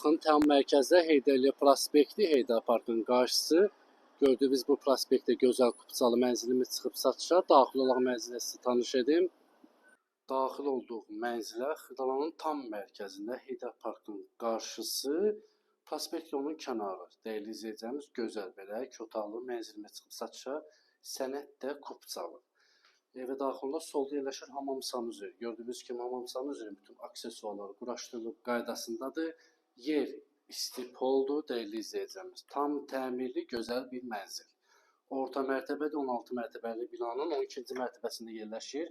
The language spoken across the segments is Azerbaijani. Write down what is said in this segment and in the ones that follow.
Tam mərkəzdə Heydərli prospekti, Heydər Parkın qarşısı. Gördüyünüz bu prospektdə gözəl kupçalı mənzilimiz çıxıb satışa. Daxil olaq mənzilə sizi tanış edim. Daxil olduğum mənzilə Xırdalanın tam mərkəzində Heydər Parkın qarşısı, prospekt yolunun kənarı. Dəyərli izləyəcəyimiz gözəl belə 2 otaqlı mənzilimiz çıxıb satışa. Sənət də kupçalı. Evə daxilində solda yerləşir hamam sanuzeli. Gördüyünüz kimi hamam sanuzeli bütün aksesuarları quraşdırılıb qaydasındadır. Yer istipoldur, dəyərli izləyəcəyimiz. Tam təmirli, gözəl bir mənzil. Orta mərtəbədə 16 mərtəbəli binanın 12-ci mərtəbəsində yerləşir.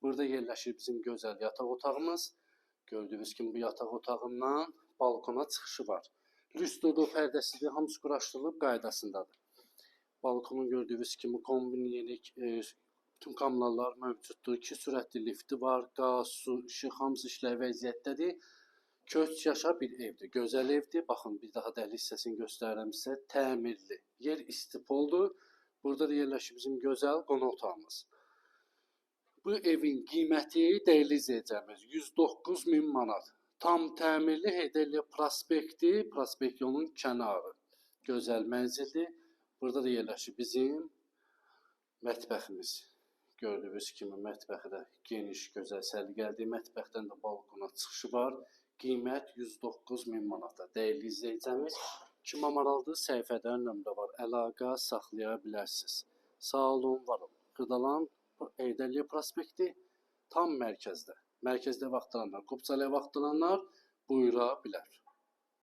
Burada yerləşir bizim gözəl yataq otağımız. Gördüyünüz kimi bu yataq otağından balkona çıxışı var. Lüstrlu pərdəsidir, hamısı quraşdırılıb qaydasındadır. Balkonun gördüyünüz kimi kombin yenik, bütün kameralar mövcuddur. 2 sürətli lifti var, qaz, su, işıq hamısı işləyə vəziyyətdədir. Köç yaşa bir evdir, gözəl evdir. Baxın, bir daha dəhliz hissəsini göstərirəm sizə. Təmirli, yer istipoldur. Burada da yerləşir bizim gözəl qonaq otağımız. Bu evin qiyməti dəyərli izləyəcəyimiz 109.000 manat. Tam təmirli Heydərli prospekti, prospekt yolunun kənarı. Gözəl mənzildir. Burada da yerləşir bizim mətbəximiz. Gördüyünüz kimi mətbəxi də geniş, gözəl, səliqəli. Mətbəxdən də balkona çıxışı var. Qiymət 109.000 manata. Dəyərli izləyicimiz, kimə maraqlıdır, səhifədə nömrə var. Əlaqə saxlaya bilərsiniz. Sağ olun, var olun. Xırdalan Heydərli prospekti tam mərkəzdə. Mərkəzdə vaxtlananlar, Kupçalıya vaxtlananlar buyura bilər.